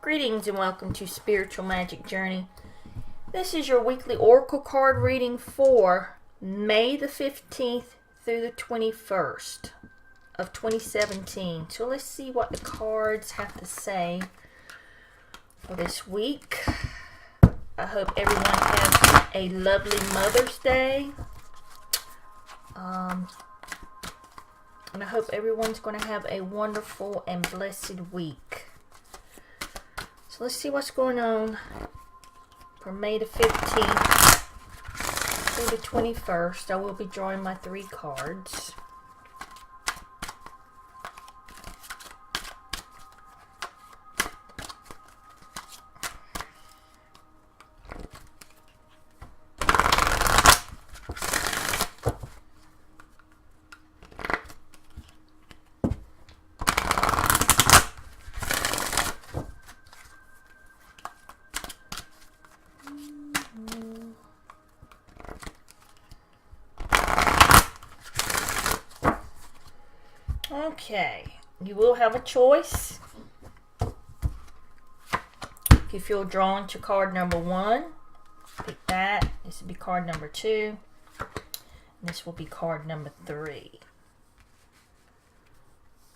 Greetings and welcome to Spiritual Magic Journey. This is your weekly oracle card reading for May the 15th through the 21st of 2017. So let's see what the cards have to say for this week. I hope everyone has a lovely Mother's Day. And I hope everyone's going to have a wonderful and blessed week. So let's see what's going on for May the 15th through the 21st. I will be drawing my 3 cards. Okay, you will have a choice. If you feel drawn to card number 1, pick that. This will be card number 2. And this will be card number 3.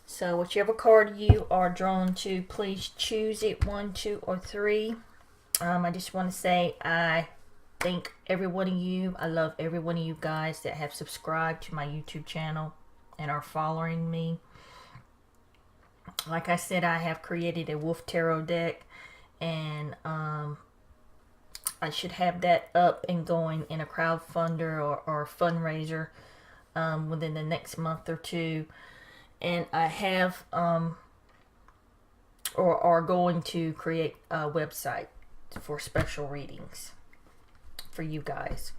So whichever card you are drawn to, please choose it, 1, 2, or 3. I just want to say I thank every one of you. I love every one of you guys that have subscribed to my YouTube channel and are following me. Like I said, I have created a Wolf Tarot deck, and I should have that up and going in a crowdfunder or fundraiser within the next month or 2. And I have or are going to create a website for special readings for you guys.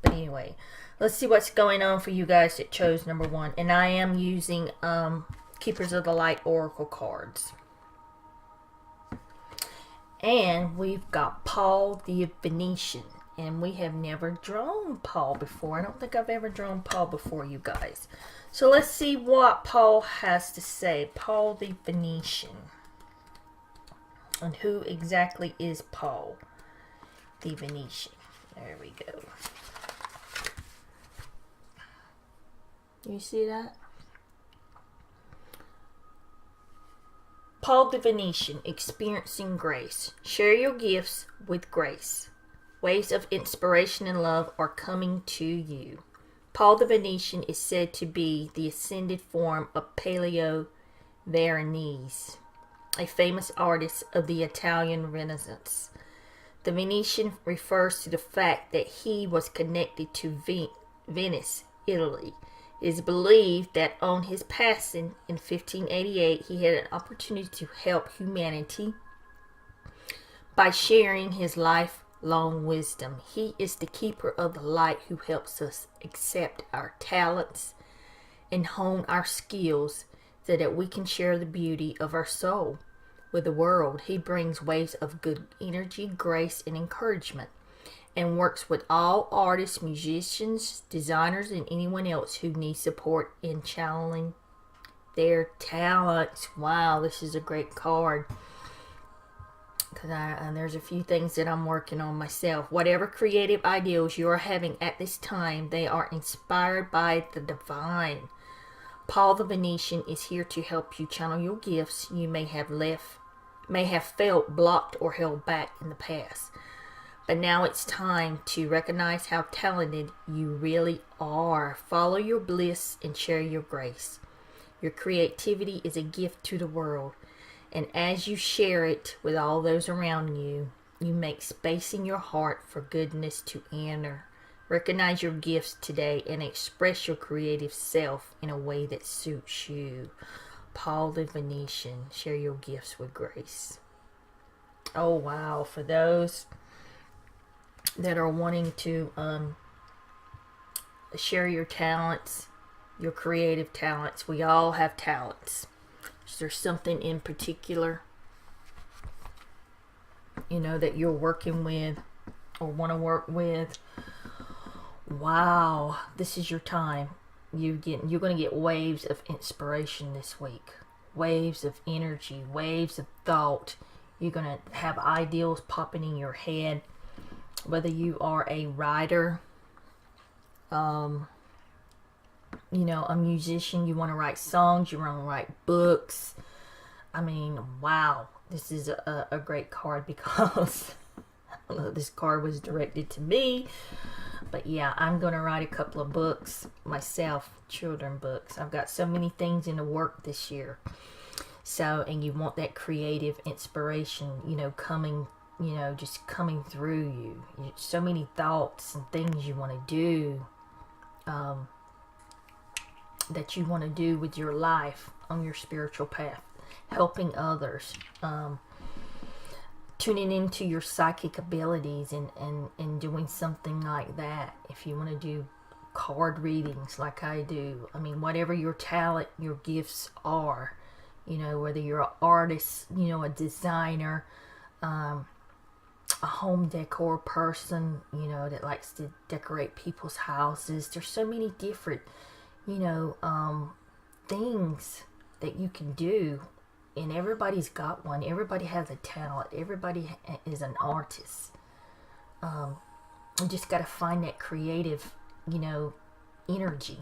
But anyway, let's see what's going on for you guys that chose number 1. And I am using Keepers of the Light Oracle cards. And we've got Paul the Venetian. And we have never drawn Paul before. I don't think I've ever drawn Paul before, you guys. So let's see what Paul has to say. Paul the Venetian. And who exactly is Paul the Venetian? There we go. You see that? Paul the Venetian, experiencing grace. Share your gifts with grace. Waves of inspiration and love are coming to you. Paul the Venetian is said to be the ascended form of Paleo Veronese, a famous artist of the Italian Renaissance. The Venetian refers to the fact that he was connected to Venice, Italy. It is believed that on his passing in 1588, he had an opportunity to help humanity by sharing his lifelong wisdom. He is the keeper of the light who helps us accept our talents and hone our skills so that we can share the beauty of our soul with the world. He brings waves of good energy, grace, and encouragement, and works with all artists, musicians, designers, and anyone else who needs support in channeling their talents. Wow, this is a great card. Because there's a few things that I'm working on myself. Whatever creative ideals you are having at this time, they are inspired by the divine. Paul the Venetian is here to help you channel your gifts you may have felt blocked or held back in the past. But now it's time to recognize how talented you really are. Follow your bliss and share your grace. Your creativity is a gift to the world. And as you share it with all those around you, you make space in your heart for goodness to enter. Recognize your gifts today and express your creative self in a way that suits you. Paul the Venetian, share your gifts with grace. Oh wow, for those that are wanting to share your talents, your creative talents. We all have talents. Is there something in particular, that you're working with or want to work with? Wow, this is your time. You're going to get waves of inspiration this week. Waves of energy, waves of thought You're going to have ideals popping in your head. Whether you are a writer, a musician, you want to write songs, you want to write books. I mean, wow, this is a great card because I don't know if this card was directed to me, but yeah, I'm going to write a couple of books myself, children books. I've got so many things in the work this year. So, and you want that creative inspiration, coming, just coming through you. So many thoughts and things you want to do, that you want to do with your life on your spiritual path, helping others, tuning into your psychic abilities and doing something like that. If you want to do card readings like I do, I mean, whatever your talent, your gifts are, whether you're an artist, a designer, a home decor person, that likes to decorate people's houses. There's so many different, things that you can do, and everybody's got one. Everybody has a talent. Everybody is an artist. You just got to find that creative, energy,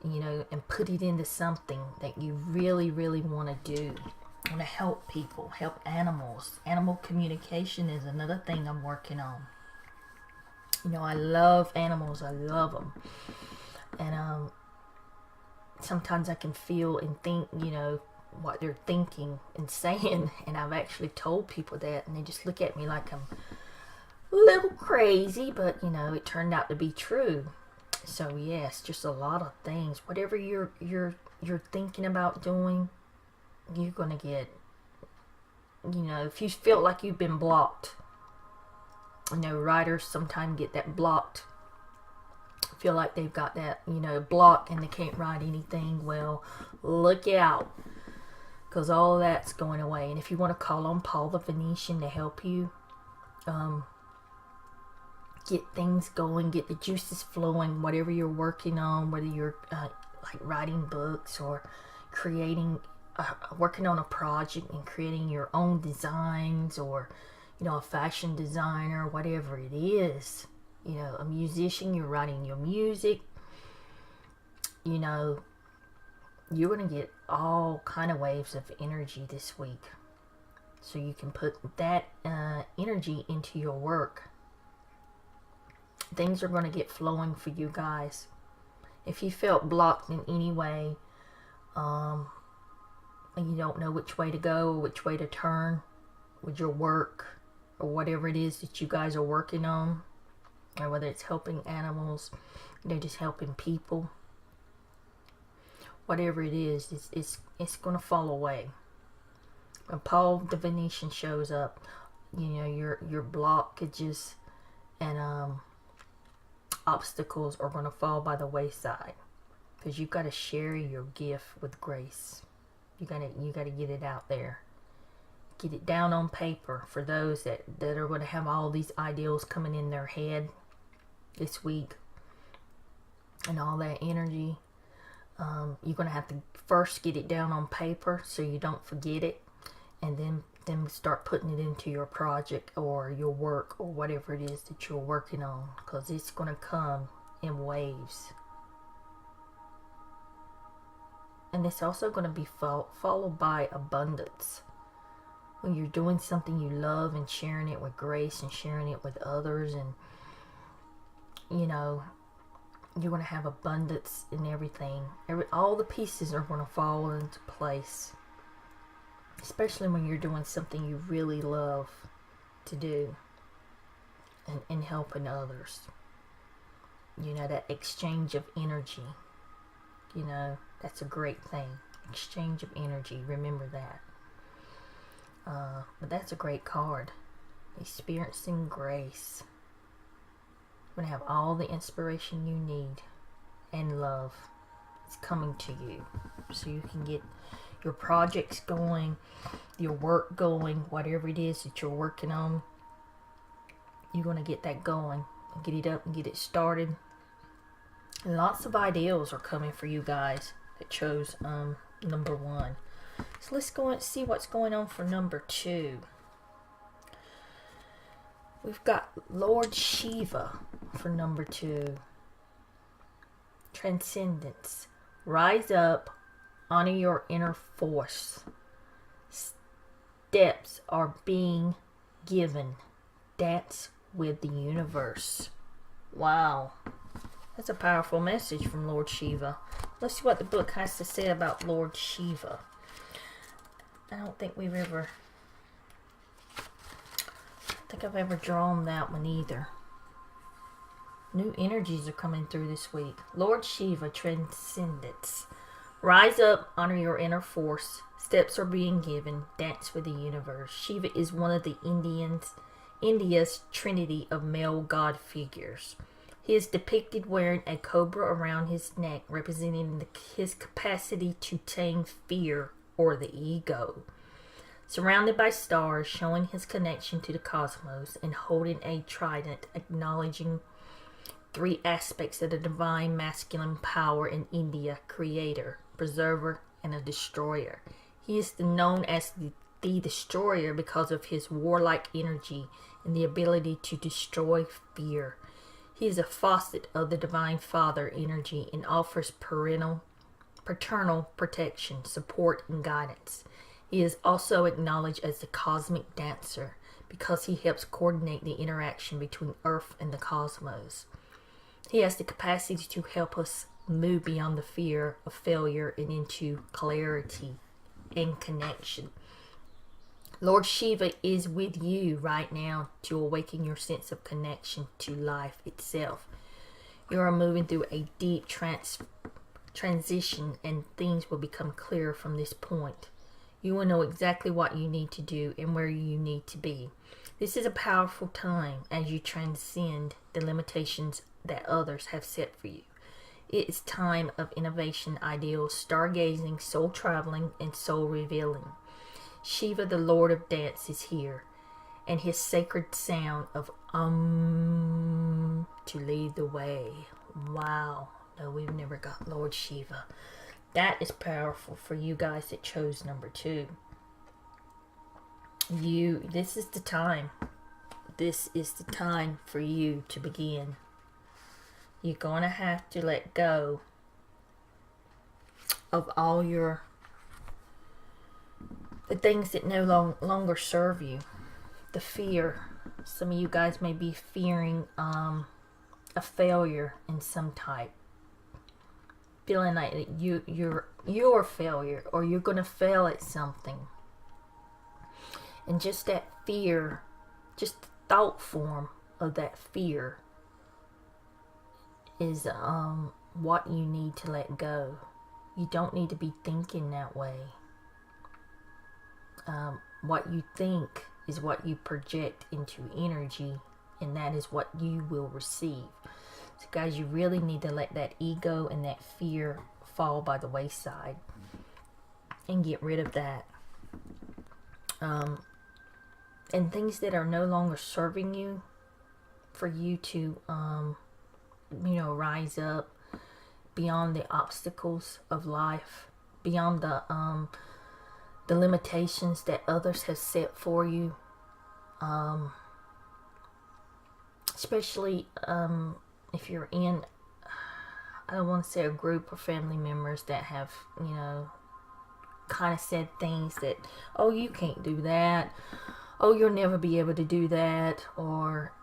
and put it into something that you really, really want to do. I want to help people, help animals. Animal communication is another thing I'm working on. I love animals. I love them. And sometimes I can feel and think, what they're thinking and saying. And I've actually told people that, and they just look at me like I'm a little crazy, but, it turned out to be true. So yes, just a lot of things. Whatever you're thinking about doing, you're gonna get. If you feel like you've been blocked, writers sometimes get that blocked. Feel like they've got that, block and they can't write anything. Well, look out, because all of that's going away. And if you want to call on Paul the Venetian to help you, get things going, get the juices flowing, whatever you're working on, whether you're like writing books or creating, working on a project and creating your own designs, or, a fashion designer, whatever it is, a musician, you're writing your music, you're going to get all kind of waves of energy this week. So you can put that energy into your work. Things are going to get flowing for you guys. If you felt blocked in any way, and you don't know which way to go or which way to turn with your work or whatever it is that you guys are working on, or whether it's helping animals, just helping people, whatever it is, it's going to fall away. When Paul the Venetian shows up, your blockages and obstacles are going to fall by the wayside, because you've got to share your gift with grace. You got to get it out there, get it down on paper for those that are going to have all these ideals coming in their head this week and all that energy. You're going to have to first get it down on paper so you don't forget it, and then start putting it into your project or your work or whatever it is that you're working on, because it's going to come in waves. And it's also going to be followed by abundance. When you're doing something you love and sharing it with grace and sharing it with others, and you're going to have abundance in everything. All the pieces are going to fall into place. Especially when you're doing something you really love to do, and helping others. That exchange of energy. That's a great thing. Exchange of energy. Remember that. But that's a great card. Experiencing grace. You're going to have all the inspiration you need and love. It's coming to you. So you can get your projects going, your work going, whatever it is that you're working on. You're going to get that going and get it up and get it started. And lots of ideals are coming for you guys that chose number 1. So let's go and see what's going on for number 2. We've got Lord Shiva for number 2. Transcendence. Rise up, honor your inner force. Steps are being given. Dance with the universe. Wow. That's a powerful message from Lord Shiva. Let's see what the book has to say about Lord Shiva. I don't think I've ever drawn that one either. New energies are coming through this week. Lord Shiva, transcendence. Rise up, honor your inner force. Steps are being given. Dance with the universe. Shiva is one of the India's trinity of male god figures. He is depicted wearing a cobra around his neck, representing his capacity to tame fear or the ego. Surrounded by stars, showing his connection to the cosmos, and holding a trident, acknowledging 3 aspects of the divine masculine power in India: creator, preserver, and a destroyer. He is known as the destroyer because of his warlike energy and the ability to destroy fear. He is a faucet of the divine father energy and offers paternal protection, support, and guidance. He is also acknowledged as the cosmic dancer because he helps coordinate the interaction between Earth and the cosmos. He has the capacity to help us move beyond the fear of failure and into clarity and connection. Lord Shiva is with you right now to awaken your sense of connection to life itself. You are moving through a deep transition, and things will become clearer from this point. You will know exactly what you need to do and where you need to be. This is a powerful time as you transcend the limitations that others have set for you. It is time of innovation, ideals, stargazing, soul traveling, and soul revealing. Shiva, the Lord of Dance, is here, and his sacred sound of to lead the way. Wow. No, we've never got Lord Shiva. That is powerful for you guys that chose number 2. This is the time. This is the time for you to begin. You're going to have to let go of all the things that no longer serve you. The fear. Some of you guys may be fearing a failure in some type. Feeling like you're a failure, or you're going to fail at something. And just that fear, just the thought form of that fear is what you need to let go. You don't need to be thinking that way. What you think is what you project into energy, and that is what you will receive. So guys, you really need to let that ego and that fear fall by the wayside and get rid of that. And things that are no longer serving you, for you to rise up beyond the obstacles of life, beyond the limitations that others have set for you, especially if you're in, I don't want to say a group of family members that have, kind of said things that, oh, you can't do that, oh, you'll never be able to do that, or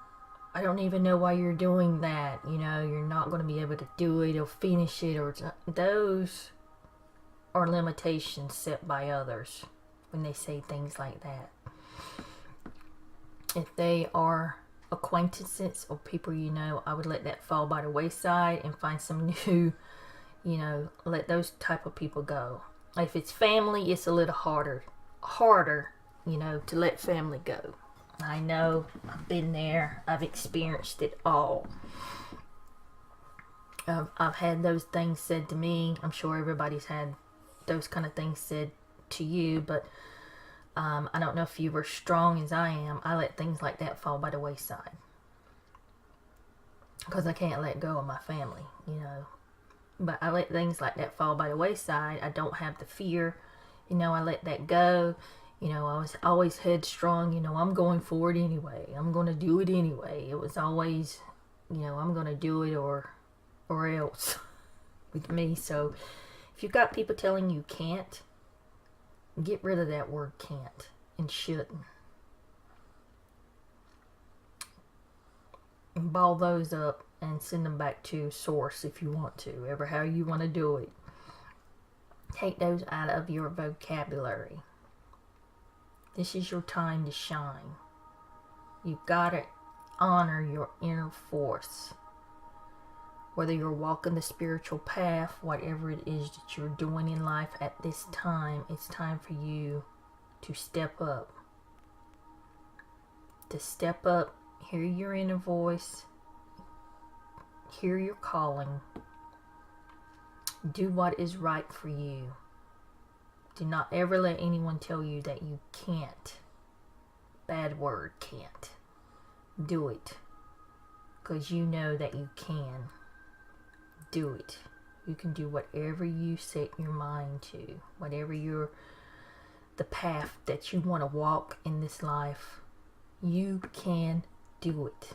I don't even know why you're doing that, you're not going to be able to do it or finish it, or those are limitations set by others when they say things like that. If they are acquaintances or people I would let that fall by the wayside and find some new, let those type of people go. If it's family, it's a little harder, to let family go. I know, I've been there, I've experienced it all. I've had those things said to me. I'm sure everybody's had those kind of things said to you, but I don't know if you were strong as I am. I let things like that fall by the wayside because I can't let go of my family, But I let things like that fall by the wayside. I don't have the fear I let that go. I was always headstrong. I'm going for it anyway. I'm going to do it anyway. It was always, I'm going to do it or else with me. So if you've got people telling you can't, get rid of that word can't and shouldn't. And ball those up and send them back to source if you want to, how you want to do it. Take those out of your vocabulary. This is your time to shine. You've got to honor your inner force. Whether you're walking the spiritual path, whatever it is that you're doing in life at this time, it's time for you to step up. To step up, hear your inner voice, hear your calling. Do what is right for you. Do not ever let anyone tell you that you can't. Bad word, can't. Do it. Because you know that you can. Do it. You can do whatever you set your mind to. Whatever the path that you want to walk in this life. You can do it.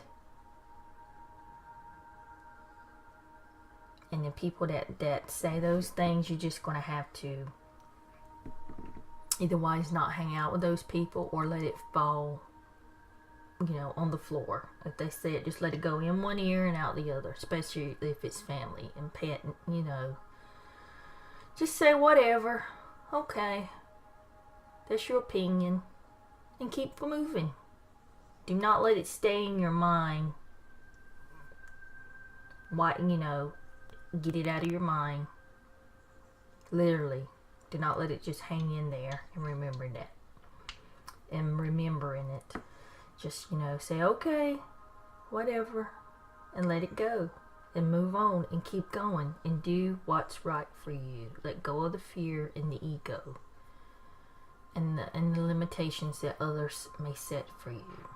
And the people that say those things, you're just going to have to otherwise not hang out with those people or let it fall, on the floor. If they say it, just let it go in one ear and out the other, especially if it's family and pet, Just say whatever. Okay. That's your opinion. And keep moving. Do not let it stay in your mind. Get it out of your mind. Literally. Do not let it just hang in there and remembering it. Just, say, okay, whatever, and let it go. And move on and keep going and do what's right for you. Let go of the fear and the ego and the limitations that others may set for you.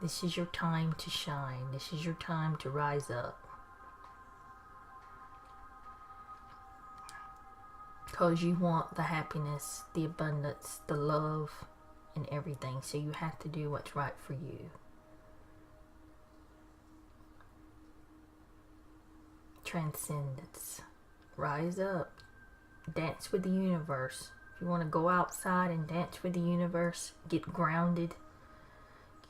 This is your time to shine. This is your time to rise up. Because you want the happiness, the abundance, the love, and everything. So you have to do what's right for you. Transcendence. Rise up. Dance with the universe. If you want to go outside and dance with the universe, get grounded.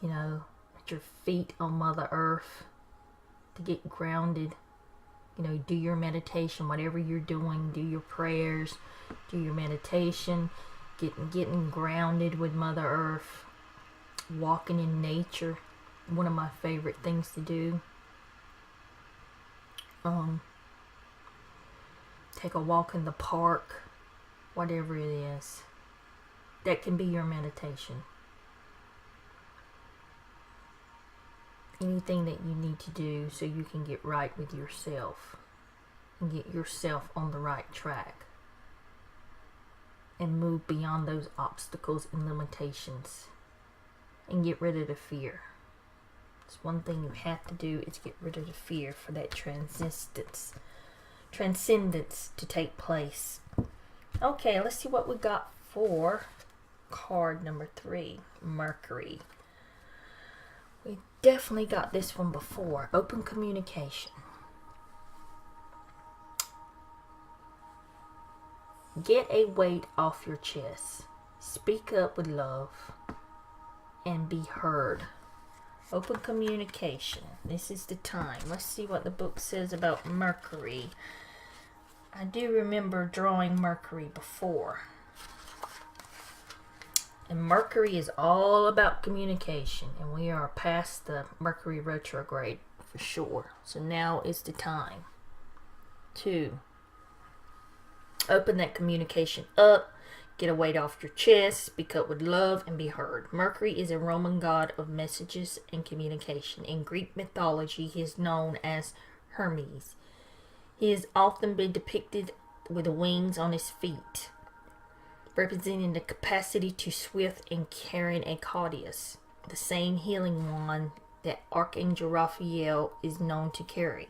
Put your feet on Mother Earth to get grounded. Do your meditation, whatever you're doing, do your prayers, do your meditation, getting grounded with Mother Earth, walking in nature, one of my favorite things to do. Take a walk in the park, whatever it is. That can be your meditation. Anything that you need to do so you can get right with yourself and get yourself on the right track and move beyond those obstacles and limitations and get rid of the fear. It's one thing you have to do is get rid of the fear for that transcendence to take place. Okay, let's see what we got for card number 3, Mercury. We definitely got this one before. Open communication. Get a weight off your chest. Speak up with love and be heard. Open communication. This is the time. Let's see what the book says about Mercury. I do remember drawing Mercury before. And Mercury is all about communication. And we are past the Mercury retrograde for sure. So now is the time to open that communication up. Get a weight off your chest. Speak up with love and be heard. Mercury is a Roman god of messages and communication. In Greek mythology, he is known as Hermes. He has often been depicted with wings on his feet, representing the capacity to swift and carrying a caudus, the same healing wand that Archangel Raphael is known to carry.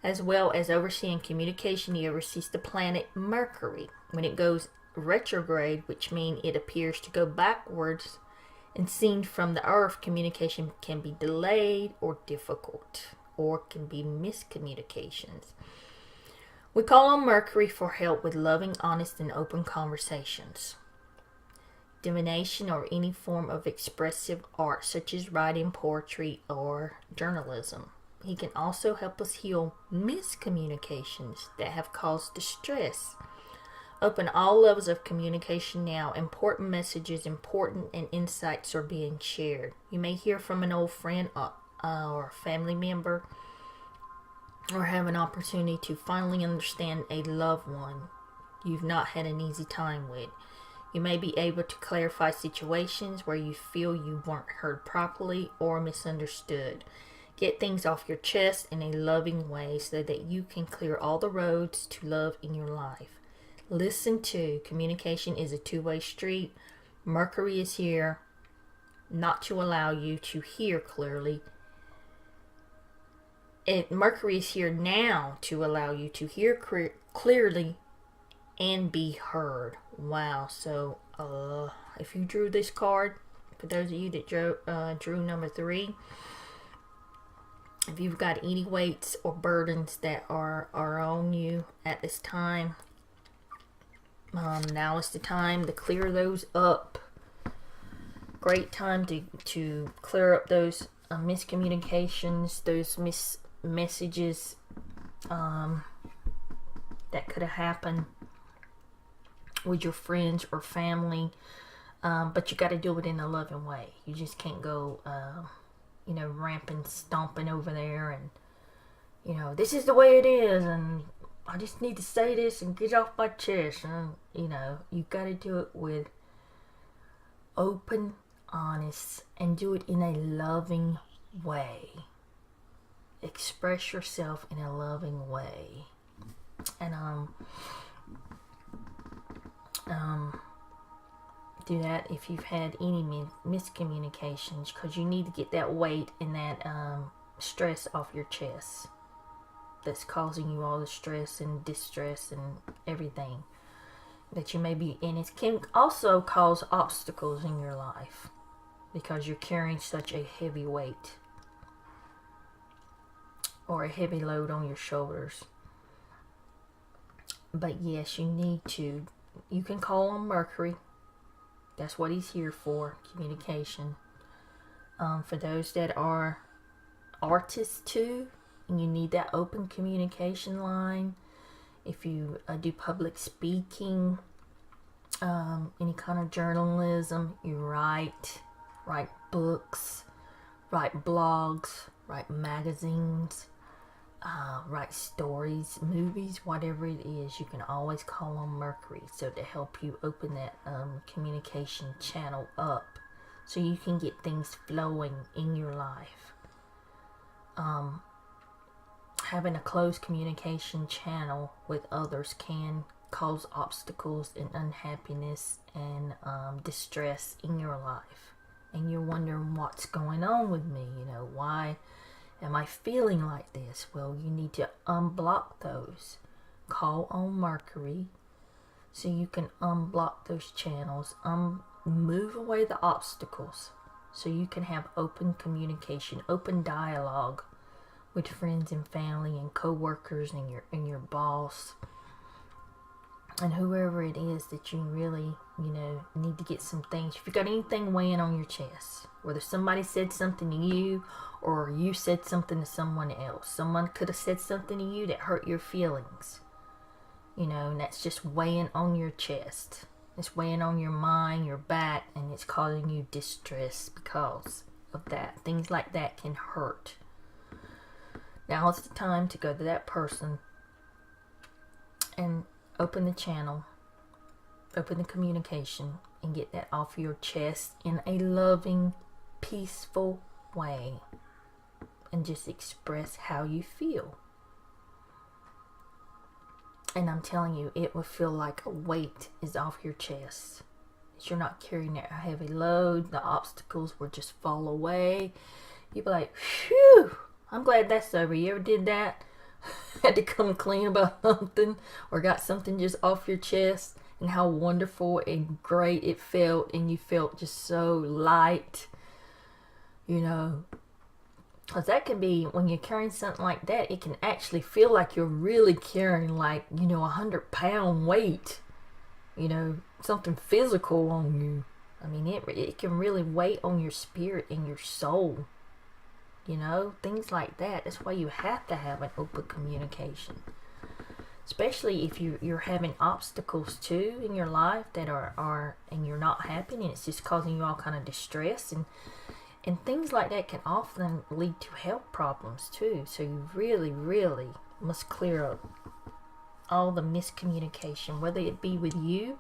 As well as overseeing communication, he oversees the planet Mercury when it goes retrograde, which means it appears to go backwards, and seen from the earth, communication can be delayed or difficult, or can be miscommunications. We call on Mercury for help with loving, honest, and open conversations. Divination or any form of expressive art such as writing, poetry, or journalism. He can also help us heal miscommunications that have caused distress. Open all levels of communication now. Important messages, important and insights are being shared. You may hear from an old friend or family member, or have an opportunity to finally understand a loved one you've not had an easy time with. You may be able to clarify situations where you feel you weren't heard properly or misunderstood. Get things off your chest in a loving way so that you can clear all the roads to love in your life. Listen to, communication is a two-way street. Mercury is here not to allow you to hear clearly. Mercury is here now to allow you to hear clearly and be heard. Wow. So if you drew this card, for those of you that drew number 3, if you've got any weights or burdens that are on you at this time, now is the time to clear those up. Great time to clear up those miscommunications, those messages that could have happened with your friends or family, but you got to do it in a loving way. You just can't go ramping, stomping over there and this is the way it is and I just need to say this and get off my chest. And you got to do it with open, honest, and do it in a loving way. Express yourself in a loving way. And do that if you've had any miscommunications, because you need to get that weight and that stress off your chest that's causing you all the stress and distress and everything that you may be in. It can also cause obstacles in your life because you're carrying such a heavy weight or a heavy load on your shoulders. But yes, you can call on Mercury. That's what he's here for, communication. For those that are artists too, and you need that open communication line. If you do public speaking, any kind of journalism, you write books, write blogs, write magazines, write stories, movies, whatever it is, you can always call on Mercury to help you open that communication channel up so you can get things flowing in your life. Having a closed communication channel with others can cause obstacles and unhappiness and distress in your life. And you're wondering what's going on with me, why am I feeling like this? Well, you need to unblock those. Call on Mercury so you can unblock those channels, move away the obstacles so you can have open communication, open dialogue with friends and family and co-workers and your boss and whoever it is that you really, need to get some things. If you got anything weighing on your chest, whether somebody said something to you or you said something to someone else, someone could have said something to you that hurt your feelings, and that's just weighing on your chest. It's weighing on your mind, your back, and it's causing you distress because of that. Things like that can hurt. Now is the time to go to that person and open the channel, open the communication, and get that off your chest in a loving, peaceful way. And just express how you feel. And I'm telling you, it will feel like a weight is off your chest. You're not carrying that heavy load. The obstacles will just fall away. You'll be like, phew, I'm glad that's over. You ever did that? Had to come clean about something or got something just off your chest and how wonderful and great it felt, and you felt just so light, you know. Because that can be, when you're carrying something like that, it can actually feel like you're really carrying, like, you know, 100-pound weight, you know, something physical on you. I mean, it can really weigh on your spirit and your soul, you know, things like that. That's why you have to have an open communication, especially if you're having obstacles too in your life that are and you're not happy, and it's just causing you all kind of distress, and things like that can often lead to health problems too. So you really, really must clear up all the miscommunication, whether it be with you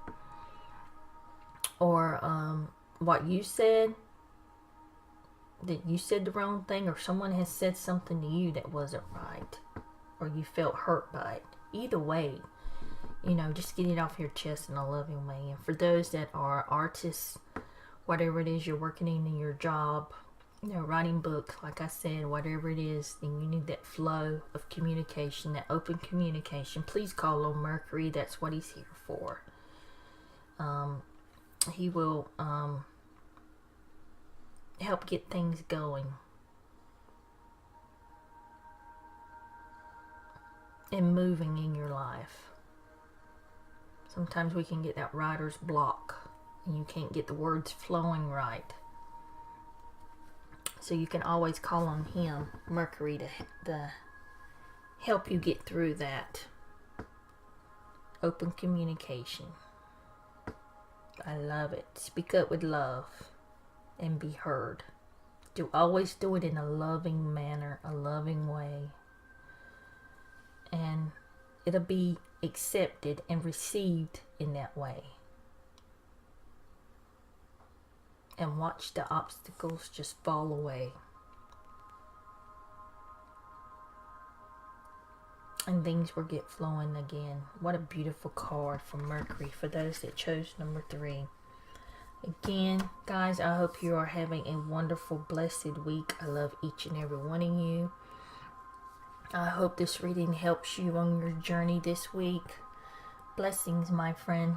or what you said, that you said the wrong thing, or someone has said something to you that wasn't right, or you felt hurt by it. Either way, you know, just get it off your chest in a loving way. And for those that are artists, whatever it is you're working in your job, you know, writing books, like I said, whatever it is, then you need that flow of communication, that open communication. Please call on Mercury. That's what he's here for. He will help get things going and moving in your life. Sometimes we can get that writer's block, and you can't get the words flowing right. So you can always call on him, Mercury, to help you get through that. Open communication. I love it. Speak up with love and be heard. Always do it in a loving manner, a loving way. And it'll be accepted and received in that way. And watch the obstacles just fall away. And things will get flowing again. What a beautiful card from Mercury for those that chose number 3. Again, guys, I hope you are having a wonderful, blessed week. I love each and every one of you. I hope this reading helps you on your journey this week. Blessings, my friend.